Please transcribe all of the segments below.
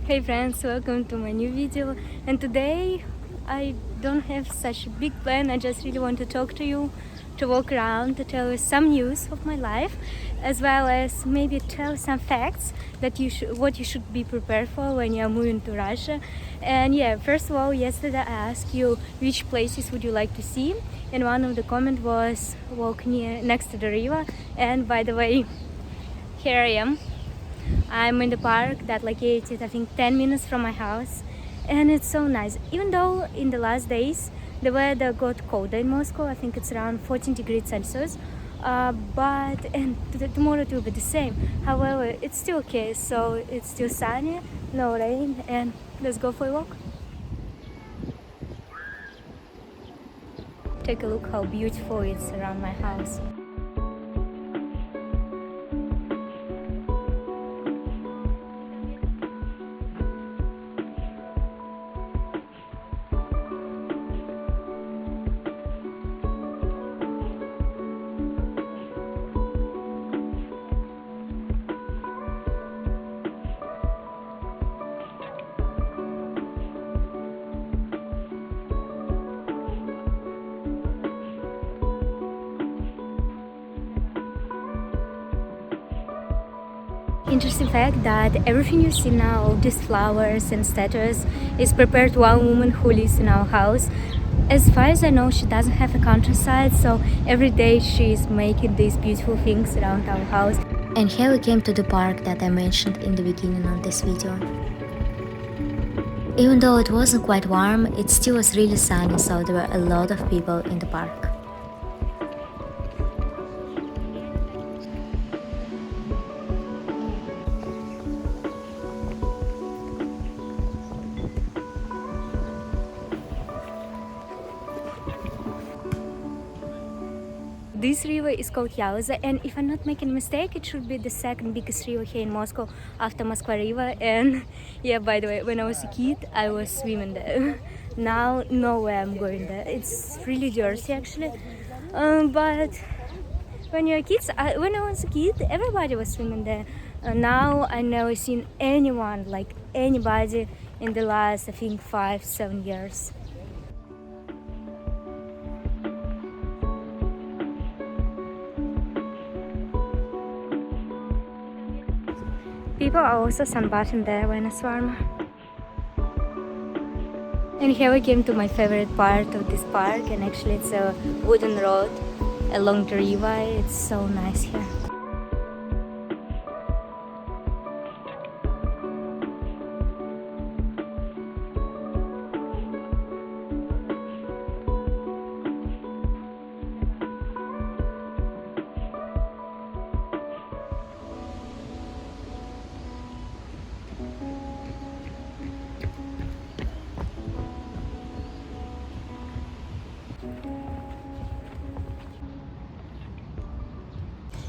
Hey friends, welcome to my new video. And today I don't have such a big plan. I just really want to talk to you, to walk around, to tell you some news of my life, as well as maybe tell some facts that what you should be prepared for when you're moving to Russia. And yeah, first of all, yesterday I asked you which places would you like to see, and one of the comment was walk next to the river. And by the way, here I am. I'm in the park that located I think 10 minutes from my house, and it's so nice. Even though in the last days the weather got colder in Moscow, I think it's around 14 degrees Celsius, but tomorrow it will be the same. However, it's still okay, so it's still sunny, no rain, and let's go for a walk. Take a look how beautiful it's around my house. Interesting fact that everything you see now, all these flowers and statues, is prepared one woman who lives in our house. As far as I know, she doesn't have a countryside, so every day she's making these beautiful things around our house. And here we came to the park that I mentioned in the beginning of this video. Even though it wasn't quite warm, it still was really sunny, so there were a lot of people in the park. This river is called Yaluza, and if I'm not making a mistake, it should be the second biggest river here in Moscow after Moskva River. And yeah, by the way, when I was a kid, I was swimming there. Now, no way I'm going there. It's really dirty actually. But when you're kids, when I was a kid, everybody was swimming there. Now I never seen anyone, like anybody, in the last I think 5-7 years. People are also sunbathing there when it's warm. And here we came to my favorite part of this park, and actually it's a wooden road along the river. It's so nice here.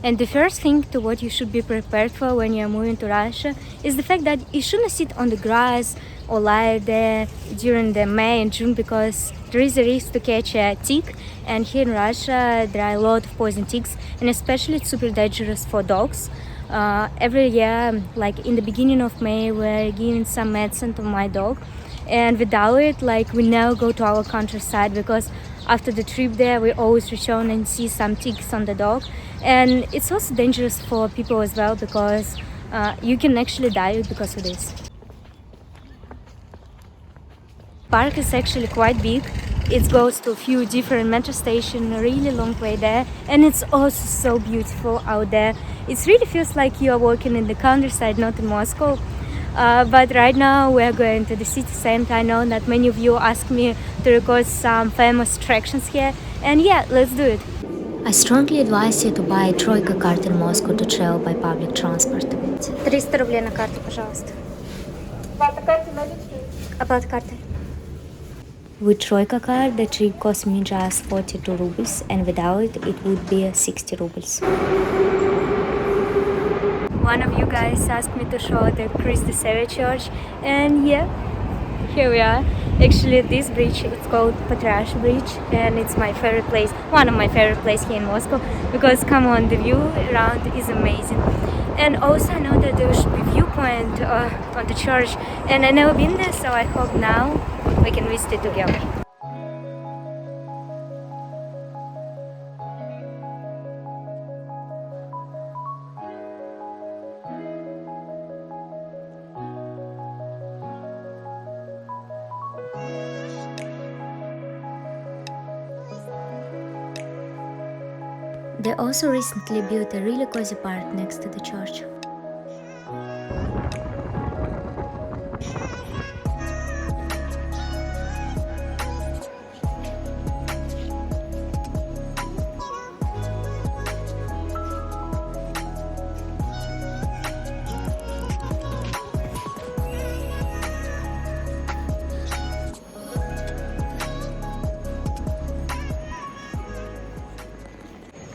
And the first thing to what you should be prepared for when you're moving to Russia is the fact that you shouldn't sit on the grass or lie there during the May and June, because there is a risk to catch a tick, and here in Russia there are a lot of poison ticks, and especially it's super dangerous for dogs. Every year, like in the beginning of May, we're giving some medicine to my dog, and without it, like, we never go to our countryside, because after the trip there we always return and see some ticks on the dog. And it's also dangerous for people as well, because you can actually die because of this. Park is actually quite big. It goes to a few different metro stations, a really long way there, and it's also so beautiful out there. It really feels like you are walking in the countryside, not in Moscow. But right now we are going to the city center. I know that many of you asked me to record some famous attractions here, and yeah, let's do it. I strongly advise you to buy a Troika card in Moscow to travel by public transport. 300 рублей на карту, пожалуйста. Оплата карты. With Troika card, the trip cost me just 42 rubles, and without it, it would be 60 rubles. One of you guys asked me to show the Saviour church, and yeah, here we are. Actually, this bridge, it's called Patriarch Bridge, and it's my favorite place, one of my favorite places here in Moscow, because come on, the view around is amazing. And also I know that there should be view viewpoint on the church, and I never been there, so I hope now we can visit it together. They also recently built a really cozy park next to the church.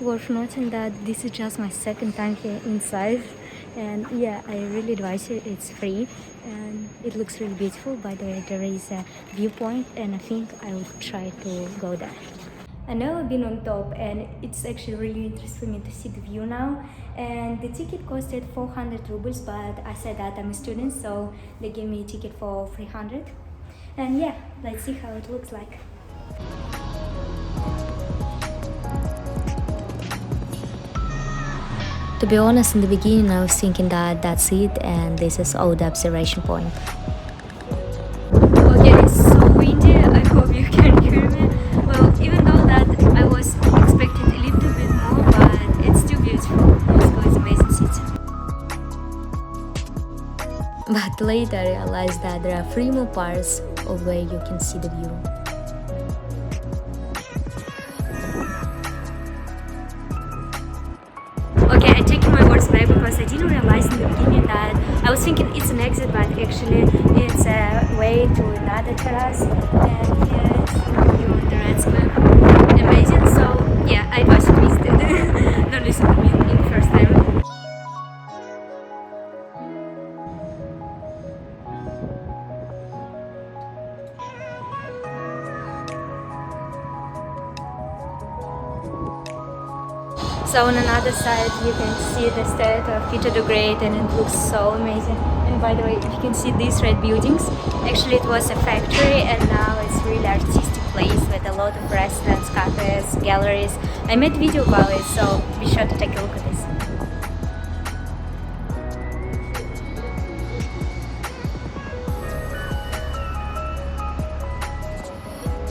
Worth noting that this is just my second time here inside, and yeah, I really advise you. It's free and it looks really beautiful. By the way, there is a viewpoint and I think I would try to go there. I never been on top, and it's actually really interesting for me to see the view now. And the ticket costed 400 rubles, but I said that I'm a student, so they gave me a ticket for 300. And yeah, let's see how it looks like. To be honest, in the beginning I was thinking that that's it and this is all the observation point. Okay, it's so windy, I hope you can hear me. Well, even though that I was expecting a little bit more, but it's still beautiful. Moscow is an amazing city. But later I realized that there are 3 more parts of where you can see the view. Okay, I take my words back because I didn't realize in the beginning that I was thinking it's an exit, but actually it's a way to another terrace. And here is the view on the red square. Amazing, so yeah, I was twisted. Don't listen to me in the first time. So on another side you can see the statue of Peter the Great, and it looks so amazing. And by the way, if you can see these red buildings, actually it was a factory and now it's really artistic place with a lot of restaurants, cafes, galleries. I made a video about it, so be sure to take a look at this.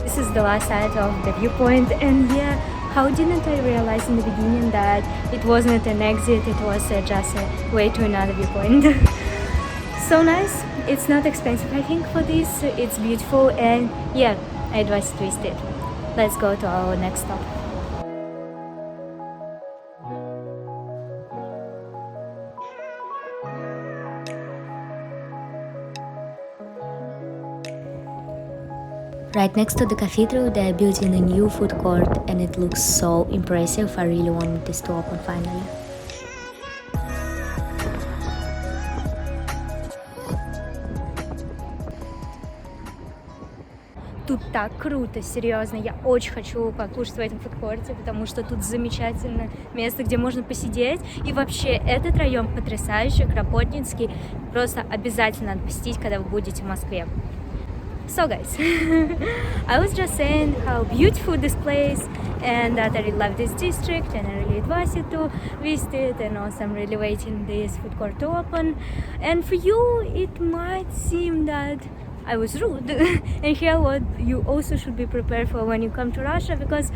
This is the last side of the viewpoint, and yeah, how didn't I realize in the beginning that it wasn't an exit, it was just a way to another viewpoint. So nice. It's not expensive, I think, for this. It's beautiful, and yeah, I advise to visit it. Let's go to our next stop. Right next to the cathedral, they are building a new food court, and it looks so impressive. I really want this to open finally. Тут так круто, серьезно, я очень хочу покушать в этом фудкорте, потому что тут замечательное место, где можно посидеть. И вообще, этот район потрясающий, Кропотницкий, просто обязательно надо посетить, когда вы будете в Москве. So guys, I was just saying how beautiful this place and that I really love this district and I really advise you to visit it, and also I'm really waiting this food court to open. And for you it might seem that I was rude and here what you also should be prepared for when you come to Russia, because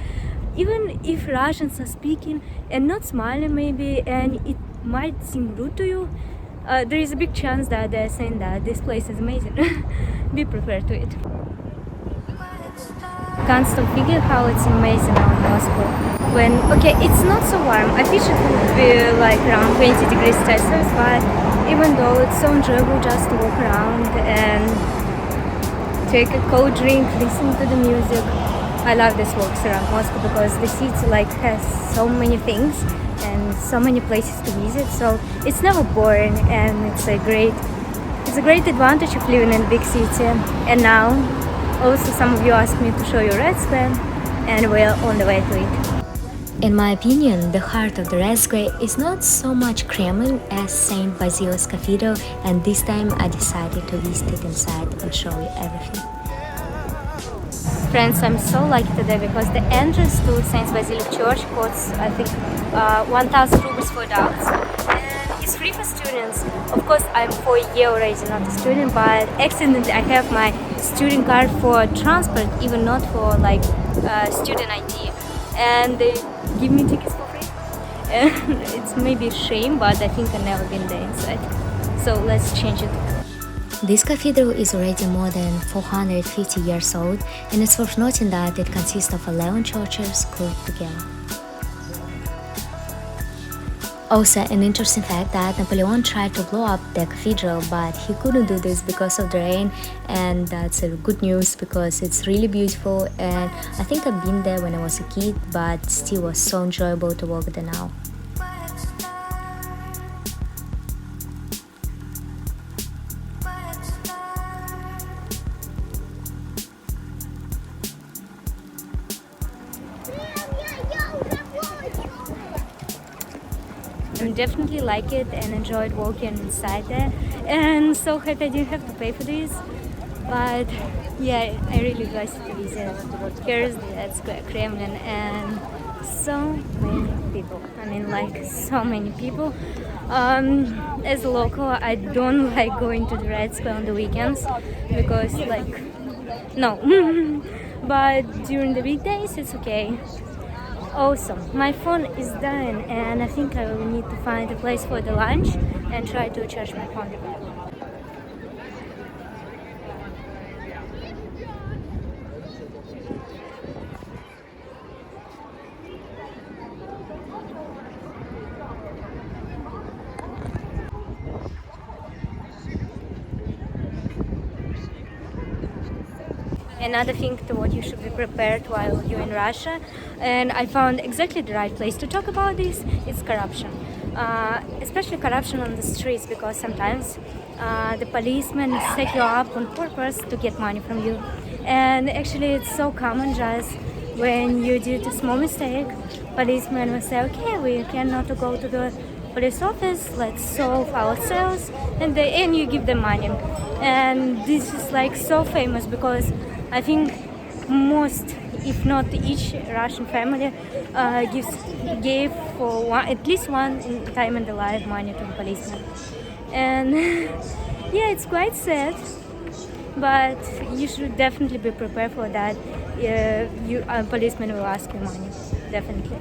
even if Russians are speaking and not smiling maybe, and it might seem rude to you, there is a big chance that they're saying that this place is amazing. Be prepared to it. Can't stop thinking how it's amazing now in Moscow. When, okay, it's not so warm. I wish it would be like around 20 degrees Celsius, but even though it's so enjoyable just to walk around and take a cold drink, listen to the music. I love these walks around Moscow because the city like has so many things and so many places to visit, so it's never boring, and it's a great advantage of living in a big city. And now also some of you asked me to show you Red Square, and we're on the way to it. In my opinion, the heart of the Red Square is not so much Kremlin as St. Basil's Cathedral, and this time I decided to visit it inside and show you everything. Friends, I'm so lucky today because the entrance to St. Basil's Church costs, I think, 1,000 rubles for adults, and it's free for students. Of course, I'm for a year already not a student, but accidentally I have my student card for transport, even not for like student ID, and they give me tickets for free. And it's maybe a shame, but I think I've never been there inside. So let's change it. This cathedral is already more than 450 years old, and it's worth noting that it consists of 11 churches grouped together. Also, an interesting fact that Napoleon tried to blow up the cathedral, but he couldn't do this because of the rain, and that's a good news because it's really beautiful, and I think I've been there when I was a kid, but still was so enjoyable to walk there now. I definitely like it and enjoyed walking inside there, and so happy I didn't have to pay for this. But yeah, I really like to visit. Here's the Red Square Kremlin, and so many people. I mean, like so many people. As a local, I don't like going to the Red Square on the weekends because, like, no. But during the weekdays, it's okay. Awesome. My phone is dying, and I think I will need to find a place for the lunch and try to charge my phone. Another thing to what you should be prepared while you're in Russia, and I found exactly the right place to talk about this, is corruption. Especially corruption on the streets, because sometimes the policemen set you up on purpose to get money from you. And actually it's so common, just when you did a small mistake, policemen will say, okay, we cannot go to the police office, let's solve ourselves, and you give them money. And this is like so famous because I think most, if not each Russian family gave for at least one time in their life money to the policeman. And yeah, it's quite sad, but you should definitely be prepared for that. A policeman will ask you money, definitely.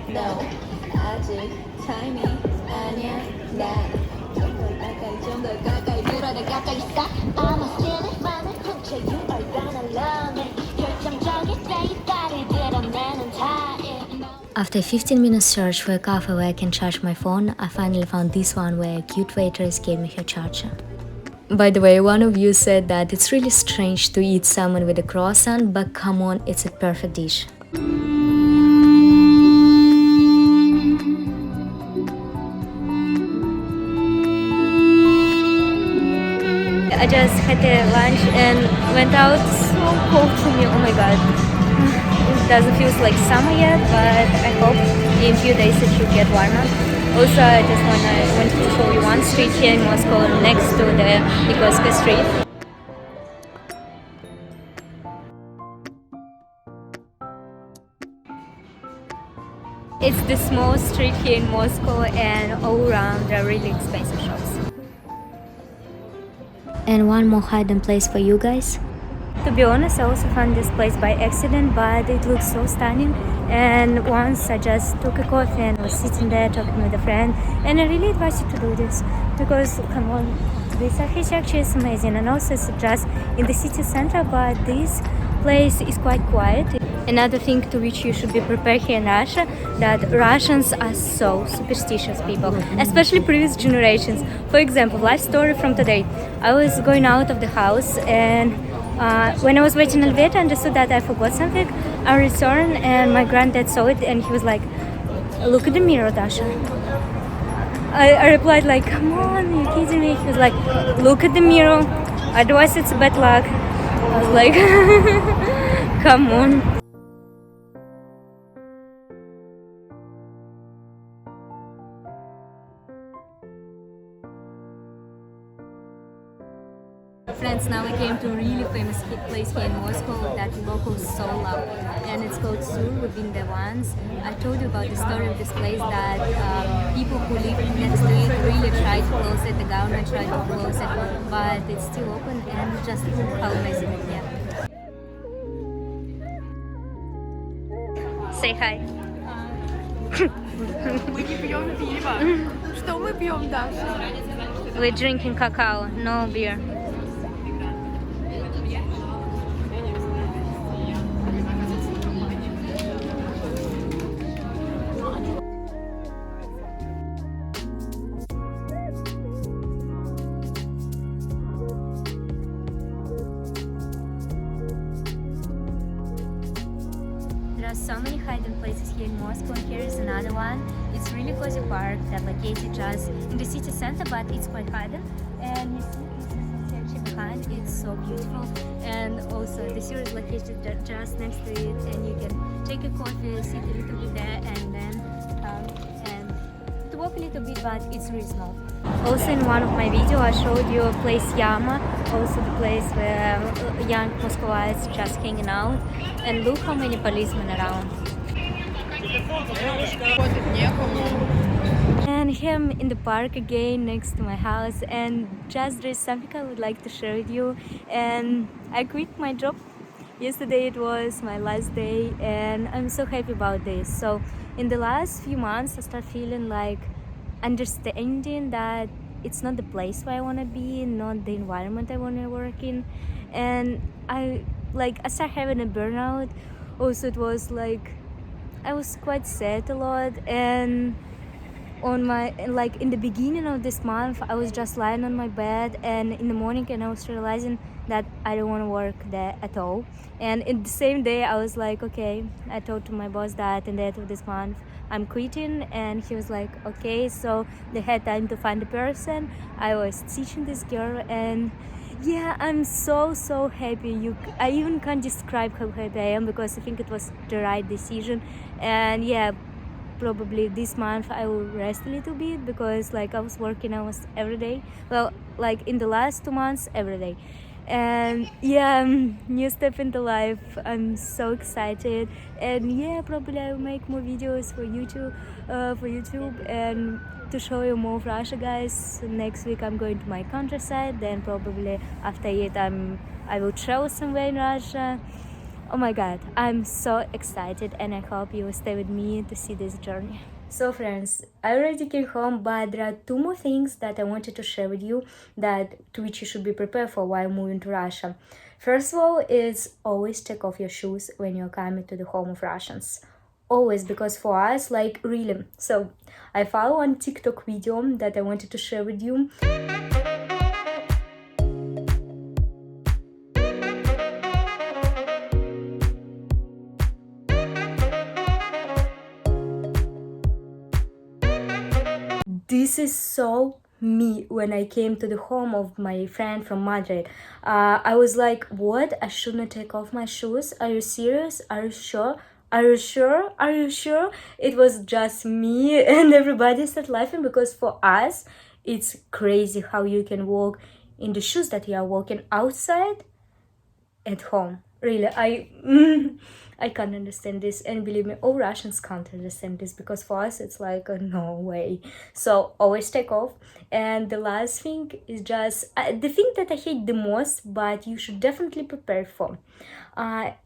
No, 아직 timing 아니야 난 좀더 가까이 좀더 가까이 불어내 가까이 있어 I'm a stealing 맘을 훔쳐 You are gonna love me 결정적일 때 이따를 드러내는 time. After a 15-minute search for a cafe where I can charge my phone, I finally found this one where a cute waitress gave me her charger. By the way, one of you said that it's really strange to eat salmon with a croissant, but come on, it's a perfect dish. I just had a lunch and went out, so cold for me, oh my god. It doesn't feel like summer yet, but I hope in a few days it should get warmer. Also, I just wanted to show you one street here in Moscow next to the Nikolsky street. It's the small street here in Moscow, and all around there are really expensive shops. And one more hidden place for you guys. To be honest, I also found this place by accident, but it looks so stunning. And once I just took a coffee and was sitting there talking with a friend, and I really advise you to do this because, come on, this architecture is amazing, and also it's just in the city center, but this place is quite quiet. Another thing to which you should be prepared here in Russia, that Russians are so superstitious people, especially previous generations. For example, life story from today. I was going out of the house, and when I was waiting in the elevator, I understood that I forgot something. I returned, and my granddad saw it, and he was like, "Look at the mirror, Dasha." I replied like, "Come on, are you kidding me?" He was like, "Look at the mirror, otherwise it's bad luck." I was like, "Come on." friends, now we came to a really famous place here in Moscow that locals so love, and it's called Sur. We've been there once. I told you about the story of this place that people who live next to it really tried to close it, the government tried to close it, but it's still open, and just look how amazing it is. Say hi. Мы не пьем пиво. Что мы пьем, Даша? We're drinking cacao, no beer. There are so many hidden places here in Moscow, and here is another one. It's really cozy park that located just in the city center, but it's quite hidden. And you see this section behind, it's so beautiful. And also the Saviour is located just next to it, and you can take a coffee, sit a little bit there, and then come and to walk a little bit, but it's really small. Also in one of my videos I showed you a place Yama, also the place where young Muscovites just hanging out, and look how many policemen around. And here I'm in the park again next to my house, and just there is something I would like to share with you. And I quit my job. Yesterday it was my last day, and I'm so happy about this. So in the last few months I start feeling like understanding that it's not the place where I want to be, not the environment I want to work in, and I start having a burnout. Also it was like I was quite sad a lot, and in the beginning of this month I was just lying on my bed, and in the morning and I was realizing that I don't want to work there at all. And in the same day I was like, okay, I told to my boss that in the end of this month I'm quitting, and he was like, okay. So they had time to find a person. I was teaching this girl, and yeah, I'm so happy. I even can't describe how happy I am, because I think it was the right decision. And yeah, probably this month I will rest a little bit, because I was working almost every day. Well, in the last 2 months, every day. And yeah, new step into life. I'm so excited, and yeah, probably I will make more videos for YouTube and to show you more of Russia, guys. Next week I'm going to my countryside, then probably after it I will travel somewhere in Russia. Oh my god, I'm so excited, and I hope you will stay with me to see this journey. So friends, I already came home, but there are 2 more things that I wanted to share with you to which you should be prepared for while moving to Russia. First of all is always take off your shoes when you're coming to the home of Russians. Always, because for us, really. So I found one TikTok video that I wanted to share with you. This is so me when I came to the home of my friend from Madrid. I was like, what? I shouldn't take off my shoes? Are you serious? Are you sure? Are you sure? Are you sure? It was just me, and everybody started laughing, because for us, it's crazy how you can walk in the shoes that you are walking outside at home. Really, I can't understand this, and believe me, all Russians can't understand this, because for us it's like no way. So always take off. And the last thing is just the thing that I hate the most, but you should definitely prepare for.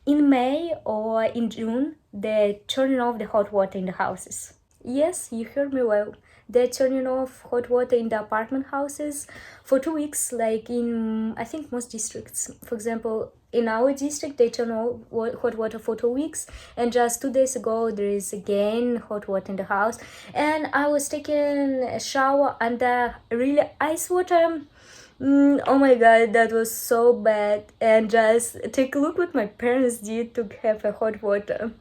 In May or in June, they're turning off the hot water in the houses. Yes, you heard me well. They're turning off hot water in the apartment houses for 2 weeks, in, I think, most districts. For example, in our district, they turn off hot water for 2 weeks, and just 2 days ago, there is again hot water in the house. And I was taking a shower under really ice water. Oh my god, that was so bad. And just take a look what my parents did to have a hot water.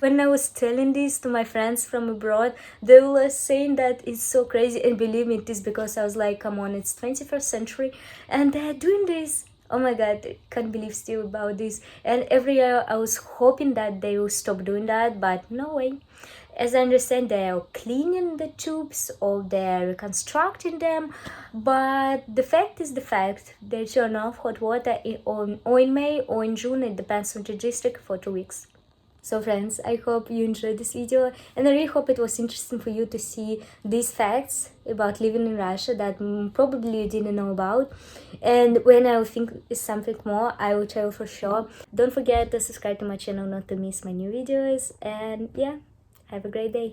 When I was telling this to my friends from abroad, they were saying that it's so crazy, and believe me, it is, because I was like, come on, it's 21st century and they're doing this. Oh my god, I can't believe still about this. And every year I was hoping that they will stop doing that, but no way. As I understand, they are cleaning the tubes or they're reconstructing them, but the fact is the fact. They turn off hot water in May or in June, it depends on the district, for 2 weeks. So friends, I hope you enjoyed this video, and I really hope it was interesting for you to see these facts about living in Russia that probably you didn't know about. And when I will think is something more, I will tell you for sure. Don't forget to subscribe to my channel not to miss my new videos, and yeah, have a great day.